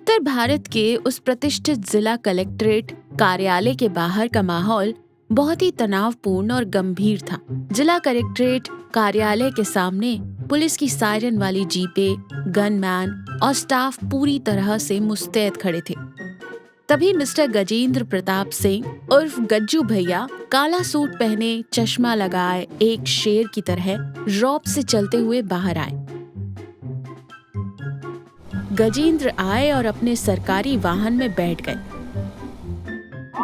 उत्तर भारत के उस प्रतिष्ठित जिला कलेक्ट्रेट कार्यालय के बाहर का माहौल बहुत ही तनावपूर्ण और गंभीर था। जिला कलेक्ट्रेट कार्यालय के सामने पुलिस की सायरन वाली जीपें, गनमैन और स्टाफ पूरी तरह से मुस्तैद खड़े थे। तभी मिस्टर गजेंद्र प्रताप सिंह उर्फ गज्जू भैया काला सूट पहने, चश्मा लगाए, एक शेर की तरह रौब से चलते हुए बाहर आए। गजेंद्र आए और अपने सरकारी वाहन में बैठ गए।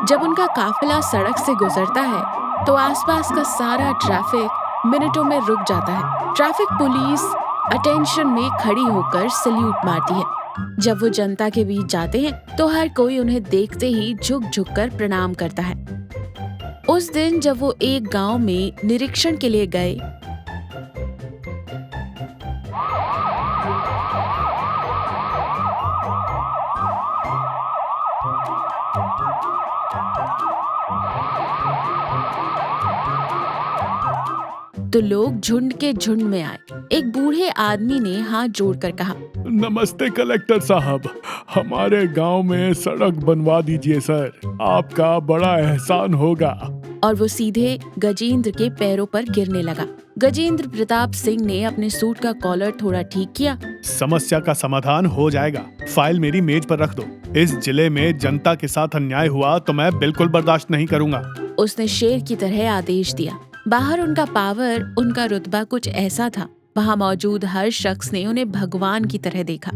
जब उनका काफिला सड़क से गुजरता है तो आसपास का सारा ट्रैफिक मिनटों में रुक जाता है। ट्रैफिक पुलिस अटेंशन में खड़ी होकर सल्यूट मारती है। जब वो जनता के बीच जाते हैं तो हर कोई उन्हें देखते ही झुक झुक कर प्रणाम करता है। उस दिन जब वो एक गांव में निरीक्षण के लिए गए तो लोग झुंड के झुंड में आए। एक बूढ़े आदमी ने हाथ जोड़कर कहा, नमस्ते कलेक्टर साहब, हमारे गांव में सड़क बनवा दीजिए सर, आपका बड़ा एहसान होगा। और वो सीधे गजेंद्र के पैरों पर गिरने लगा। गजेंद्र प्रताप सिंह ने अपने सूट का कॉलर थोड़ा ठीक किया। समस्या का समाधान हो जाएगा, फाइल मेरी मेज पर रख दो। इस जिले में जनता के साथ अन्याय हुआ तो मैं बिल्कुल बर्दाश्त नहीं करूंगा। उसने शेर की तरह आदेश दिया। बाहर उनका पावर, उनका रुतबा कुछ ऐसा था, वहां मौजूद हर शख्स ने उन्हें भगवान की तरह देखा।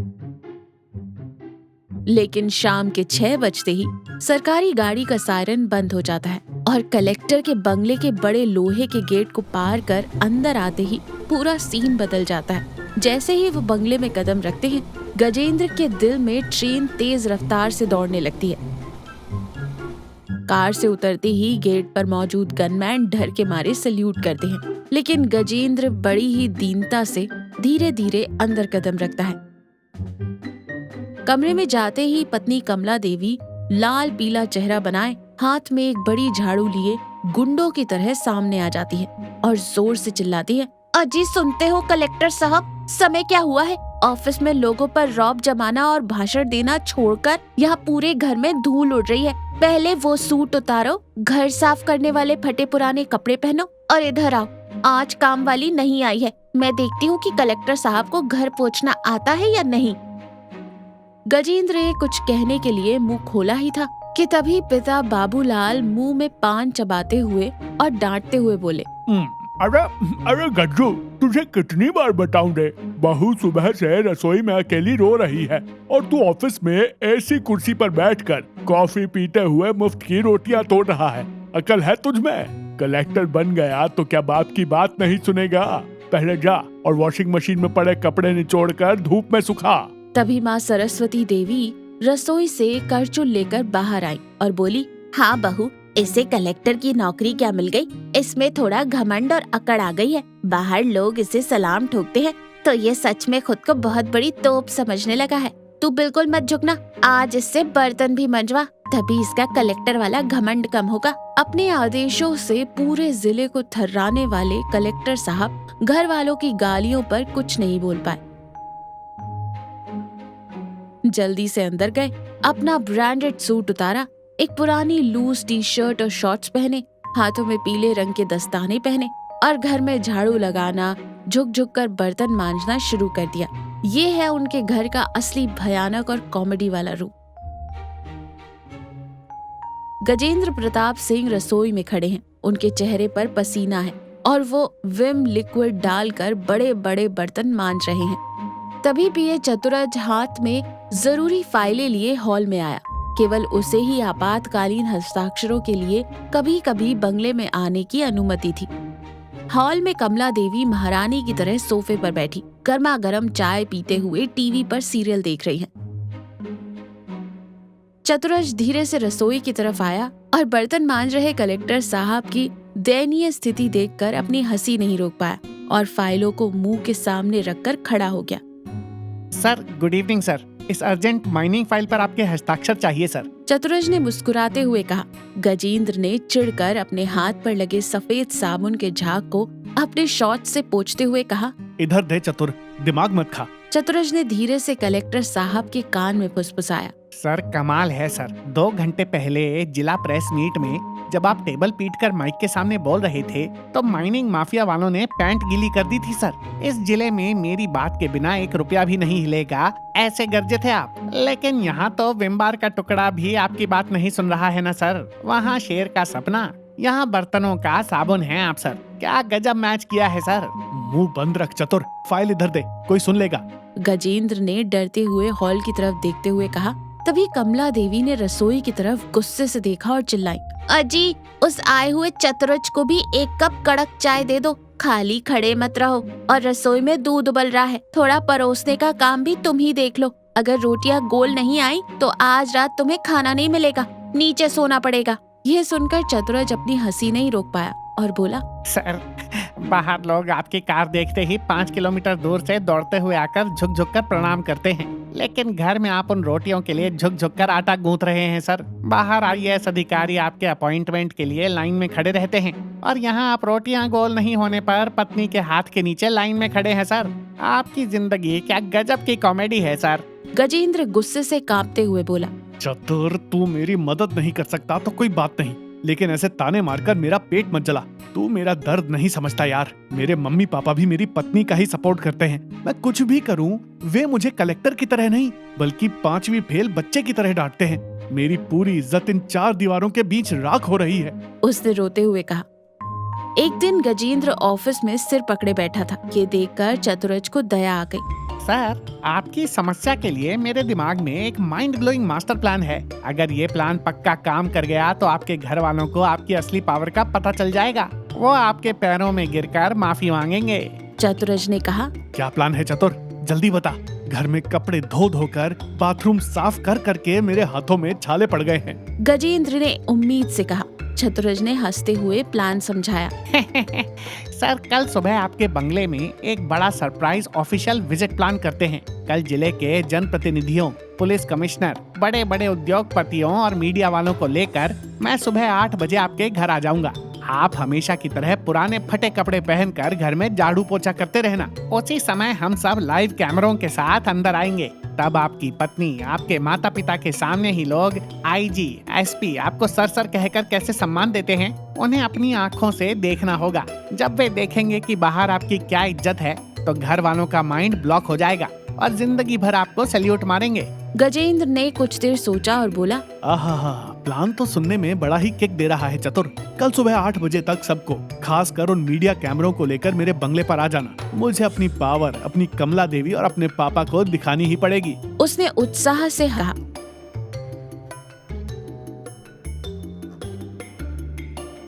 लेकिन शाम के 6 बजते ही सरकारी गाड़ी का सायरन बंद हो जाता है और कलेक्टर के बंगले के बड़े लोहे के गेट को पार कर अंदर आते ही पूरा सीन बदल जाता है। जैसे ही वो बंगले में कदम रखते हैं, गजेंद्र के दिल में ट्रेन तेज रफ्तार से दौड़ने लगती है। कार से उतरते ही गेट पर मौजूद गनमैन डर के मारे सल्यूट करते हैं, लेकिन गजेंद्र बड़ी ही दीनता से धीरे धीरे अंदर कदम रखता है। कमरे में जाते ही पत्नी कमला देवी लाल पीला चेहरा बनाए, हाथ में एक बड़ी झाड़ू लिए गुंडों की तरह सामने आ जाती है और जोर से चिल्लाती है, अजी सुनते हो कलेक्टर साहब, समय क्या हुआ है? ऑफिस में लोगों पर रौब जमाना और भाषण देना छोड़कर यहाँ पूरे घर में धूल उड़ रही है। पहले वो सूट उतारो, घर साफ करने वाले फटे पुराने कपड़े पहनो और इधर आओ। आज काम वाली नहीं आई है, मैं देखती हूँ कि कलेक्टर साहब को घर पहुँचना आता है या नहीं। गजेंद्र ने कुछ कहने के लिए मुंह खोला ही था कि तभी पिता बाबूलाल मुंह में पान चबाते हुए और डांटते हुए बोले, अरे गज्जू, तुझे कितनी बार बताऊं रे, बहू सुबह से रसोई में अकेली रो रही है और तू ऑफिस में ऐसी कुर्सी पर बैठकर कॉफी पीते हुए मुफ्त की रोटियां तोड़ रहा है। अकल है तुझ में? कलेक्टर बन गया तो क्या बाप की बात नहीं सुनेगा? पहले जा और वॉशिंग मशीन में पड़े कपड़े निचोड़कर धूप में सुखा। तभी माँ सरस्वती देवी रसोई से करचुल लेकर बाहर आई और बोली, हाँ बहू, इसे कलेक्टर की नौकरी क्या मिल गई? इसमें थोड़ा घमंड और अकड़ आ गई है। बाहर लोग इसे सलाम ठोकते हैं तो ये सच में खुद को बहुत बड़ी तोप समझने लगा है। तू बिल्कुल मत झुकना, आज इससे बर्तन भी मंजवा, तभी इसका कलेक्टर वाला घमंड कम होगा। अपने आदेशों से पूरे जिले को थर्राने वाले कलेक्टर साहब घर वालों की गालियों पर कुछ नहीं बोल पाए। जल्दी से अंदर गए, अपना ब्रांडेड सूट उतारा, एक पुरानी लूज टी शर्ट और शॉर्ट्स पहने, हाथों में पीले रंग के दस्ताने पहने और घर में झाड़ू लगाना, झुक झुक कर बर्तन मांजना शुरू कर दिया। ये है उनके घर का असली भयानक और कॉमेडी वाला रूप। गजेंद्र प्रताप सिंह रसोई में खड़े हैं, उनके चेहरे पर पसीना है और वो विम लिक्विड डालकर बड़े बड़े बर्तन मांज रहे हैं। तभी पीए चतुरज हाथ में जरूरी फाइलें लिए हॉल में आया। केवल उसे ही आपातकालीन हस्ताक्षरों के लिए कभी कभी बंगले में आने की अनुमति थी। हॉल में कमला देवी महारानी की तरह सोफे पर बैठी गर्मा गर्म चाय पीते हुए टीवी पर सीरियल देख रही हैं। चतुरज धीरे से रसोई की तरफ आया और बर्तन मांज रहे कलेक्टर साहब की दयनीय स्थिति देखकर अपनी हंसी नहीं रोक पाया और फाइलों को मुंह के सामने रखकर खड़ा हो गया। Sir, good evening sir. इस अर्जेंट माइनिंग फाइल पर आपके हस्ताक्षर चाहिए सर। चतुरज ने मुस्कुराते हुए कहा। गजेंद्र ने चिढ़कर अपने हाथ पर लगे सफेद साबुन के झाग को अपने शॉर्ट से पोंछते हुए कहा, इधर दे चतुर, दिमाग मत खा। चतुरज ने धीरे से कलेक्टर साहब के कान में फुसफुसाया। सर कमाल है सर, 2 घंटे पहले जिला प्रेस मीट में जब आप टेबल पीट कर माइक के सामने बोल रहे थे तो माइनिंग माफिया वालों ने पैंट गीली कर दी थी सर। इस जिले में मेरी बात के बिना 1 रुपया भी नहीं हिलेगा, ऐसे गरजे थे आप। लेकिन यहाँ तो विम्बार का टुकड़ा भी आपकी बात नहीं सुन रहा है ना सर। वहाँ शेर का सपना, यहाँ बर्तनों का साबुन है आप सर। क्या गजब मैच किया है सर। मुंह बंद रख चतुर, फाइल इधर दे, कोई सुन लेगा। गजेंद्र ने डरते हुए हॉल की तरफ देखते हुए कहा। तभी कमला देवी ने रसोई की तरफ गुस्से से देखा और चिल्लाई, अजी उस आए हुए चतुरज को भी 1 कप कड़क चाय दे दो, खाली खड़े मत रहो। और रसोई में दूध उबल रहा है, थोड़ा परोसने का काम भी तुम ही देख लो। अगर रोटियां गोल नहीं आई तो आज रात तुम्हें खाना नहीं मिलेगा, नीचे सोना पड़ेगा। यह सुनकर चतुरज अपनी हंसी नहीं रोक पाया और बोला, सर बाहर लोग आपकी कार देखते ही 5 किलोमीटर दूर से दौड़ते हुए आकर झुक झुक कर प्रणाम करते हैं, लेकिन घर में आप उन रोटियों के लिए झुक झुक कर आटा गूंथ रहे हैं सर। बाहर IAS अधिकारी आपके अपॉइंटमेंट के लिए लाइन में खड़े रहते हैं और यहाँ आप रोटियां गोल नहीं होने पर पत्नी के हाथ के नीचे लाइन में खड़े हैं सर। आपकी जिंदगी क्या गजब की कॉमेडी है सर। गजेंद्र गुस्से से कांपते हुए बोला, चतुर तू मेरी मदद नहीं कर सकता तो कोई बात नहीं, लेकिन ऐसे ताने मारकर मेरा पेट मत जला। तू मेरा दर्द नहीं समझता यार। मेरे मम्मी पापा भी मेरी पत्नी का ही सपोर्ट करते हैं। मैं कुछ भी करूं वे मुझे कलेक्टर की तरह नहीं बल्कि 5वीं फेल बच्चे की तरह डांटते हैं। मेरी पूरी इज्जत इन 4 दीवारों के बीच राख हो रही है। उसने रोते हुए कहा। एक दिन गजेंद्र ऑफिस में सिर पकड़े बैठा था। ये देखकर चतुरज को दया आ गई। सर आपकी समस्या के लिए मेरे दिमाग में एक माइंड ब्लोइंग मास्टर प्लान है। अगर ये प्लान पक्का काम कर गया तो आपके घर वालों को आपकी असली पावर का पता चल जाएगा। वो आपके पैरों में गिरकर माफी मांगेंगे। चतुरज ने कहा, क्या प्लान है चतुर, जल्दी बता। घर में कपड़े धो धोकर बाथरूम साफ कर करके मेरे हाथों में छाले पड़ गए हैं। गजेंद्र ने उम्मीद से कहा। चतुरज ने हंसते हुए प्लान समझाया। सर कल सुबह आपके बंगले में एक बड़ा सरप्राइज ऑफिशियल विजिट प्लान करते हैं। कल जिले के जनप्रतिनिधियों, पुलिस कमिश्नर, बड़े बड़े उद्योगपतियों और मीडिया वालों को लेकर मैं सुबह 8 बजे आपके घर आ जाऊंगा। आप हमेशा की तरह पुराने फटे कपड़े पहनकर घर में झाड़ू पोछा करते रहना। उसी समय हम सब लाइव कैमरों के साथ अंदर आएंगे। तब आपकी पत्नी, आपके माता पिता के सामने ही लोग IG, SP आपको सर सर कहकर कैसे सम्मान देते हैं, उन्हें अपनी आंखों से देखना होगा। जब वे देखेंगे कि बाहर आपकी क्या इज्जत है तो घर वालों का माइंड ब्लॉक हो जाएगा और जिंदगी भर आपको सैल्यूट मारेंगे। गजेंद्र ने कुछ देर सोचा और बोला, आहा, प्लान तो सुनने में बड़ा ही किक दे रहा है चतुर। कल सुबह 8 बजे तक सबको, खासकर उन मीडिया कैमरों को लेकर मेरे बंगले पर आ जाना। मुझे अपनी पावर अपनी कमला देवी और अपने पापा को दिखानी ही पड़ेगी। उसने उत्साह से कहा।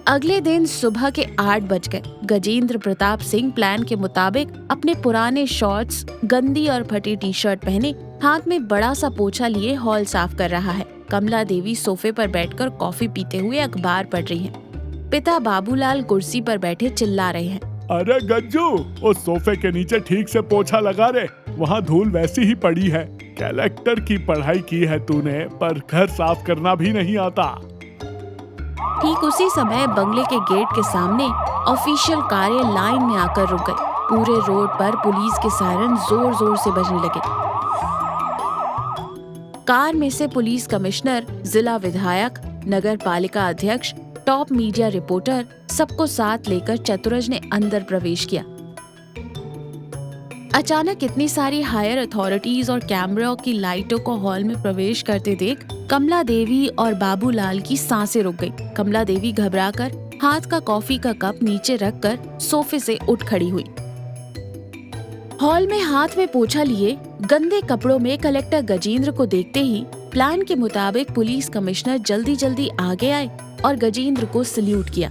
अगले दिन सुबह के 8 बज गए। गजेंद्र प्रताप सिंह प्लान के मुताबिक अपने पुराने शॉर्ट्स, गंदी और फटी टी-शर्ट पहने, हाथ में बड़ा सा पोछा लिए हॉल साफ कर रहा है। कमला देवी सोफे पर बैठकर कॉफी पीते हुए अखबार पढ़ रही हैं। पिता बाबूलाल कुर्सी पर बैठे चिल्ला रहे हैं, अरे गज्जू, उस सोफे के नीचे ठीक से पोछा लगा रे, वहाँ धूल वैसी ही पड़ी है। कलेक्टर की पढ़ाई की है तूने, पर घर साफ करना भी नहीं आता। ठीक उसी समय बंगले के गेट के सामने ऑफिशियल कारें लाइन में आकर रुक गई। पूरे रोड पर पुलिस के सायरन जोर जोर से बजने लगे। कार में से पुलिस कमिश्नर, जिला विधायक, नगर पालिका अध्यक्ष, टॉप मीडिया रिपोर्टर सबको साथ लेकर चतुरज ने अंदर प्रवेश किया। अचानक इतनी सारी हायर अथॉरिटीज और कैमरों की लाइटों को हॉल में प्रवेश करते देख कमला देवी और बाबूलाल की सांसें रुक गई। कमला देवी घबराकर हाथ का कॉफी का कप नीचे रखकर सोफे से उठ खड़ी हुई। हॉल में हाथ में पोछा लिए गंदे कपड़ों में कलेक्टर गजेंद्र को देखते ही प्लान के मुताबिक पुलिस कमिश्नर जल्दी जल्दी आगे आए और गजेंद्र को सल्यूट किया।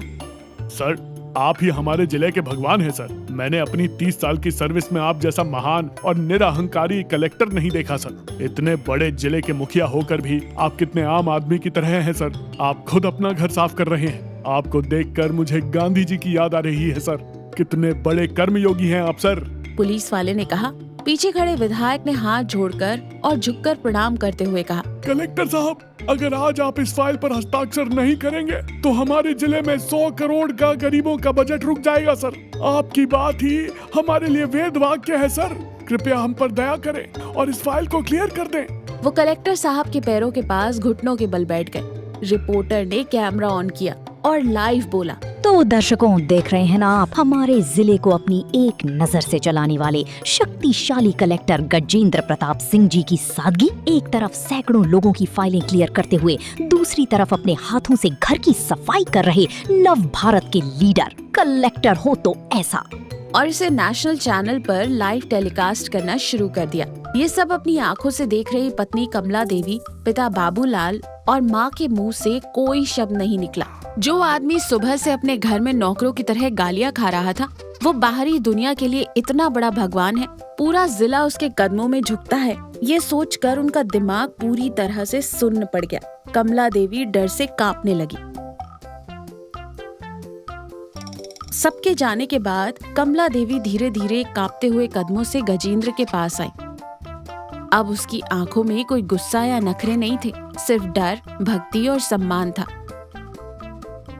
सर, आप ही हमारे जिले के भगवान हैं सर। मैंने अपनी 30 साल की सर्विस में आप जैसा महान और निरअहंकारी कलेक्टर नहीं देखा सर। इतने बड़े जिले के मुखिया होकर भी आप कितने आम आदमी की तरह हैं सर। आप खुद अपना घर साफ कर रहे हैं। आपको देखकर मुझे गांधी जी की याद आ रही है सर। कितने बड़े कर्मयोगी हैं आप सर। पुलिस वाले ने कहा। पीछे खड़े विधायक ने हाथ जोड़कर और झुककर प्रणाम करते हुए कहा, कलेक्टर साहब, अगर आज आप इस फाइल पर हस्ताक्षर नहीं करेंगे तो हमारे जिले में 100 करोड़ का गरीबों का बजट रुक जाएगा सर। आपकी बात ही हमारे लिए वेद वाक्य है सर। कृपया हम पर दया करें और इस फाइल को क्लियर कर दें। वो कलेक्टर साहब के पैरों के पास घुटनों के बल बैठ गए। रिपोर्टर ने कैमरा ऑन किया और लाइव बोला। तो दर्शकों, देख रहे हैं ना आप, हमारे जिले को अपनी एक नजर से चलाने वाले शक्तिशाली कलेक्टर गजेंद्र प्रताप सिंह जी की सादगी। एक तरफ सैकड़ों लोगों की फाइलें क्लियर करते हुए, दूसरी तरफ अपने हाथों से घर की सफाई कर रहे नव भारत के लीडर। कलेक्टर हो तो ऐसा। और इसे नेशनल चैनल पर लाइव टेलीकास्ट करना शुरू कर दिया। ये सब अपनी आंखों से देख रही पत्नी कमला देवी, पिता बाबूलाल और माँ के मुंह से कोई शब्द नहीं निकला। जो आदमी सुबह से अपने घर में नौकरों की तरह गालियाँ खा रहा था, वो बाहरी दुनिया के लिए इतना बड़ा भगवान है। पूरा जिला उसके कदमों में झुकता है। ये सोचकर उनका दिमाग पूरी तरह से सुन्न पड़ गया। कमला देवी डर से कांपने लगी। सबके जाने के बाद कमला देवी धीरे धीरे कांपते हुए कदमों से गजेंद्र के पास आई। अब उसकी आंखों में कोई गुस्सा या नखरे नहीं थे, सिर्फ डर, भक्ति और सम्मान था।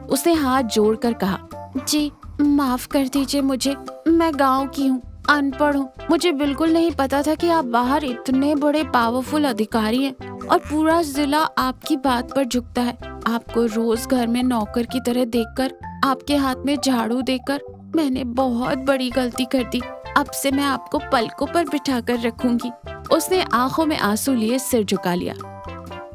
उसने हाथ जोड़कर कहा, जी माफ कर दीजिए मुझे, मैं गांव की हूँ, अनपढ़ हूँ। मुझे बिल्कुल नहीं पता था कि आप बाहर इतने बड़े पावरफुल अधिकारी हैं और पूरा जिला आपकी बात पर झुकता है। आपको रोज घर में नौकर की तरह देखकर, आपके हाथ में झाड़ू देकर मैंने बहुत बड़ी गलती कर दी। अब से मैं आपको पलकों पर बिठा कर रखूंगी। उसने आंखों में आंसू लिए सिर झुका लिया।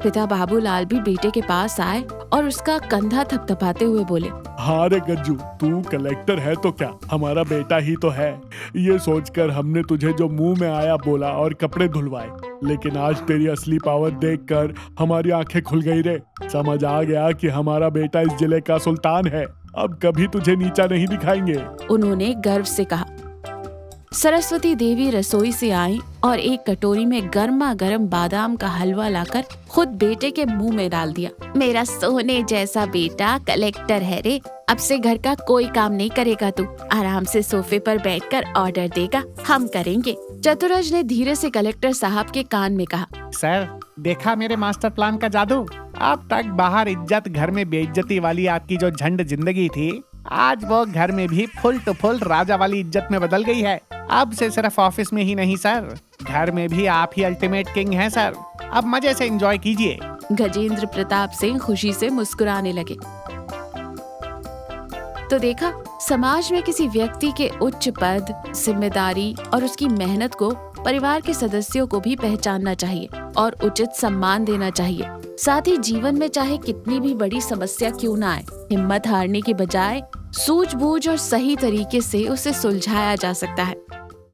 पिता बाबूलाल भी बेटे के पास आए और उसका कंधा थपथपाते हुए बोले, हाँ रे गज्जू, तू कलेक्टर है तो क्या, हमारा बेटा ही तो है। ये सोचकर हमने तुझे जो मुंह में आया बोला और कपड़े धुलवाए, लेकिन आज तेरी असली पावर देखकर हमारी आंखें खुल गई रे। समझ आ गया कि हमारा बेटा इस जिले का सुल्तान है। अब कभी तुझे नीचा नहीं दिखाएंगे। उन्होंने गर्व से कहा। सरस्वती देवी रसोई से आई और एक कटोरी में गर्मा गर्म बादाम का हलवा लाकर खुद बेटे के मुंह में डाल दिया। मेरा सोने जैसा बेटा कलेक्टर है रे। अब से घर का कोई काम नहीं करेगा तू, आराम से सोफे पर बैठकर ऑर्डर देगा, हम करेंगे। चतुरज ने धीरे से कलेक्टर साहब के कान में कहा, सर, देखा मेरे मास्टर प्लान का जादू। अब तक बाहर इज्जत, घर में बेइज्जती वाली आपकी जो झंड जिंदगी थी, आज वो घर में भी फुल टू फुल राजा वाली इज्जत में बदल गई है। अब से सिर्फ ऑफिस में ही नहीं सर, घर में भी आप ही अल्टीमेट किंग हैं सर। अब मजे से एंजॉय कीजिए। गजेंद्र प्रताप सिंह खुशी से मुस्कुराने लगे। तो देखा, समाज में किसी व्यक्ति के उच्च पद, जिम्मेदारी और उसकी मेहनत को परिवार के सदस्यों को भी पहचानना चाहिए और उचित सम्मान देना चाहिए। साथ ही जीवन में चाहे कितनी भी बड़ी समस्या क्यों ना आए, हिम्मत हारने के बजाय सूझबूझ और सही तरीके से उसे सुलझाया जा सकता है।